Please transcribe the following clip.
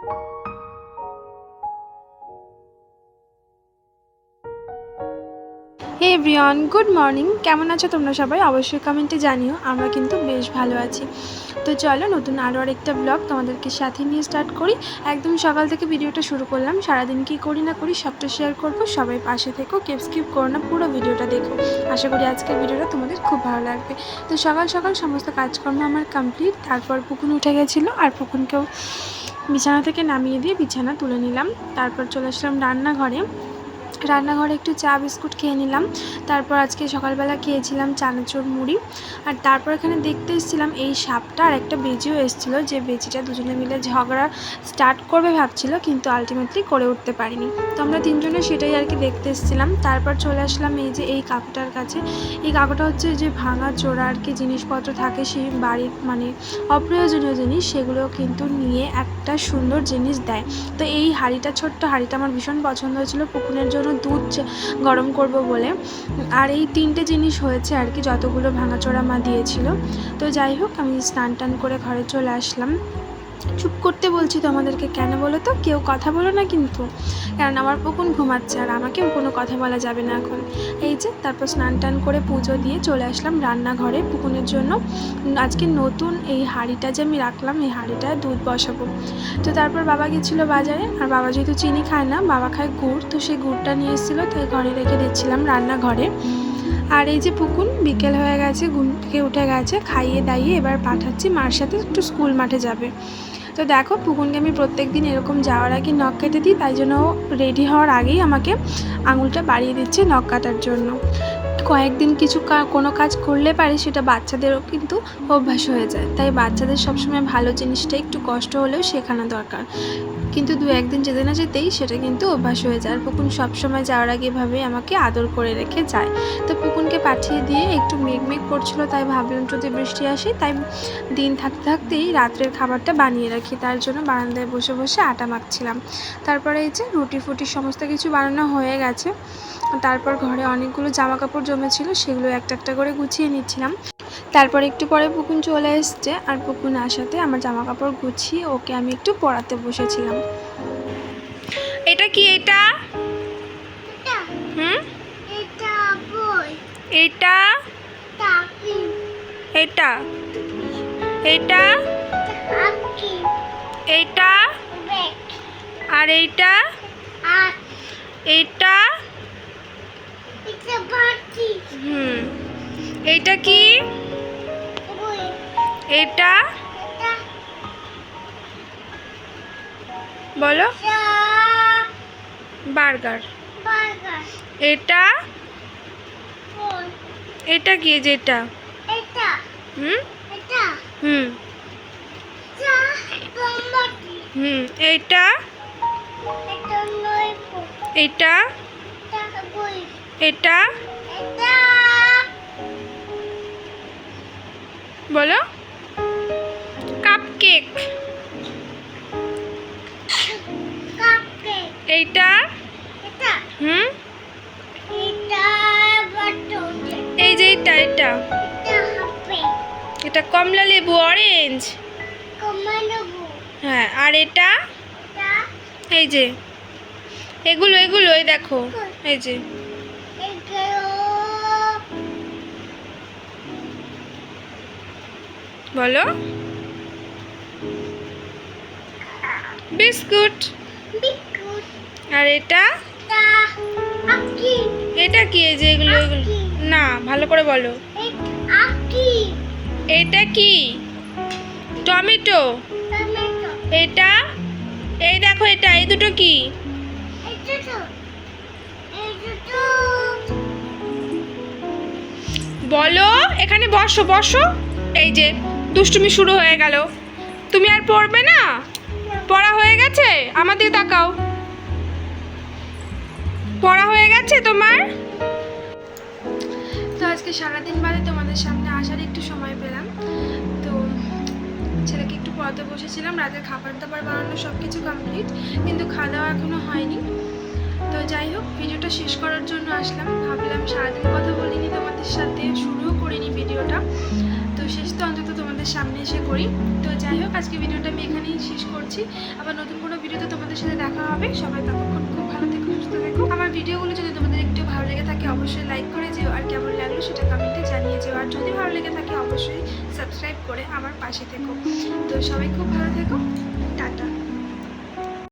হে everyone, good morning. কেমন আছো তোমরা সবাই? অবশ্যই কমেন্টে জানিও। আমরা কিন্তু বেশ ভালো আছি। তো চলো নতুন আরও আরেকটা ব্লগ তোমাদেরকে সাথে নিয়ে স্টার্ট করি। একদম সকাল থেকে ভিডিওটা শুরু করলাম। সারাদিন কী করি না করি সবটা শেয়ার করব। সবাই পাশে থেকো, স্কিপ করো না, পুরো ভিডিওটা দেখো। আশা করি আজকের ভিডিওটা তোমাদের খুব ভালো লাগবে। তো সকাল সকাল সমস্ত কাজকর্ম আমার কমপ্লিট। তারপর পুকুন উঠে গেছিলো, আর পুকুনকেও বিছানা থেকে নামিয়ে দিয়ে বিছানা তুলে নিলাম। তারপর চলে আসলাম রান্নাঘরে একটু চা বিস্কুট খেয়ে নিলাম। তারপর আজকে সকালবেলা খেয়েছিলাম চানাচুর মুড়ি। আর তারপর এখানে দেখতে এসেছিলাম এই সাপটা আর একটা বেজিও এসেছিলো, যে বেজিটা দুজনে মিলে ঝগড়া স্টার্ট করবে ভাবছিল, কিন্তু আলটিমেটলি করে উঠতে পারিনি। তো আমরা তিনজনে সেটাই আর কি দেখতে এসেছিলাম। তারপর চলে আসলাম এই যে এই কাকুটার কাছে। এই কাকুটা হচ্ছে যে ভাঙা চোরা আর কি জিনিসপত্র থাকে সেই বাড়ির, মানে অপ্রয়োজনীয় জিনিস, সেগুলো কিন্তু নিয়ে একটা সুন্দর জিনিস দেয়। তো এই হাঁড়িটা, ছোট্ট হাঁড়িটা আমার ভীষণ পছন্দ হয়েছিল পুকুনের জন্য দুধ গরম করব বলে। আর এই তিনটে জিনিস হয়েছে আর কি, যতগুলো ভাঙাচোরা মা দিয়েছিল। তো যাই হোক, আমি স্নান টান করে ঘরে চলে আসলাম। চুপ করতে বলছি তোমাদেরকে, কেন বলো তো? কেউ কথা বলো না কিন্তু, কারণ আমার পুকুন ঘুমাচ্ছে আর আমাকেও কোনো কথা বলা যাবে না এখন। এই যে তারপর স্নান টান করে পুজো দিয়ে চলে আসলাম রান্নাঘরে পুকুনের জন্য। আজকে নতুন এই হাঁড়িটা যে আমি রাখলাম, এই হাঁড়িটায় দুধ বসাবো। তো তারপর বাবা গেছিলো বাজারে, আর বাবা যেহেতু চিনি খায় না, বাবা খায় গুড়, তো সেই গুড়টা নিয়ে এসেছিলো, তাই ঘরে রেখে দিচ্ছিলাম রান্নাঘরে। আর এই যে পুকুন বিকেল হয়ে গেছে, ঘুম থেকে উঠে গেছে, খাইয়ে দাইয়ে এবার পাঠাচ্ছি মার সাথে একটু স্কুল মাঠে যাবে। তো দেখো পুকুনকে আমি প্রত্যেক দিন এরকম যাওয়ার আগে নখ কেটে দিই, তাই জন্য রেডি হওয়ার আগেই আমাকে আঙুলটা বাড়িয়ে দিচ্ছে নখ কাটার জন্য। কয়েকদিন কোনো কাজ করলে পারে সেটা বাচ্চাদেরও কিন্তু অভ্যাস হয়ে যায়, তাই বাচ্চাদের সবসময় ভালো জিনিসটা একটু কষ্ট হলেও শেখানো দরকার, কিন্তু দু একদিন যেতে না যেতেই সেটা কিন্তু অভ্যাস হয়ে যায়। আর পুকুন সবসময় যাওয়ার আগে এভাবে আমাকে আদর করে রেখে যায়। তো পুকুনকে পাঠিয়ে দিয়ে একটু মেঘ করছিল, তাই ভাবলাম যদি বৃষ্টি আসে, তাই দিন থাকতে থাকতেই রাত্রের খাবারটা বানিয়ে রাখি, তার জন্য বারান্দায় বসে বসে আটা মাখছিলাম। তারপরে এই যে রুটি ফুটি সমস্ত কিছু বানানো হয়ে গেছে। তারপর ঘরে অনেকগুলো জামা কাপড় জমেছিল, সেগুলো একটা একটা করে গুছিয়ে নিচ্ছিলাম। তারপর একটু পরে পুকুন চলে এসছে, আর পুকুন আসাতে আমার জামা কাপড় গুছিয়ে ওকে আমি একটু পড়াতে বসেছিলাম। এটা কি? এটা এটা এটা এটা এটা আর এইটা এইটা এইটা কি? এটা বলো। বার্গার। এটা এটা কি? যেটা এইটা এটা এটা বলো। কাপকেক। এইটা এই যে এটা এটা এটা কমলা লেবু, অরেঞ্জ। হ্যাঁ, আর এটা এই যে এগুলো এই দেখো, এই যে বলো। বিস্কুট। আর এটা এটা কি? এই যে এগুলো না, ভালো করে বলো। এটা কি? টমেটো। এটা এই দেখো, এটা এই দুটো কি? বলো। এখানে বসো বসো। এই যে দুষ্টুমি শুরু হয়ে গেল। তুমি আর পড়বে না? পড়া হয়ে গেছে? আমার দিকে তাকাও। পড়া হয়ে গেছে তোমার? তো আজকে সারাদিন বাদে তোমাদের সামনে আসার একটু সময় পেলাম। তো ছেলেকে একটু পড়াতে বসেছিলাম, রাতের খাবার দাবার বানানো সব কিছু কমপ্লিট, কিন্তু খাওয়া দাওয়া এখনও হয়নি। তো যাই হোক, ভিডিওটা শেষ করার জন্য আসলাম। ভাবলাম সারাদিন কথা বলিনি তোমাদের সাথে, শুরুও করিনি ভিডিওটা, তো শেষ তো অন্তত তোমাদের সামনে এসে করি। তো যাই হোক, আজকে ভিডিওটা আমি এখানেই শেষ করছি। করছি। আবার নতুন কোনো ভিডিওতে তোমাদের সাথে দেখা হবে। সবাই ততক্ষণ খুব ভালো থেকো, সুস্থ থেকো। আমার ভিডিওগুলো যদি তোমাদের একটু ভালো লেগে থাকে অবশ্যই লাইক করে যেও, আর কেমন লাগলো সেটা কমেন্টে জানিয়ে যেও। আর যদি ভালো লেগে থাকে অবশ্যই সাবস্ক্রাইব করে আমার পাশে থেকো। তো সবাই খুব ভালো থেকো, টাটা।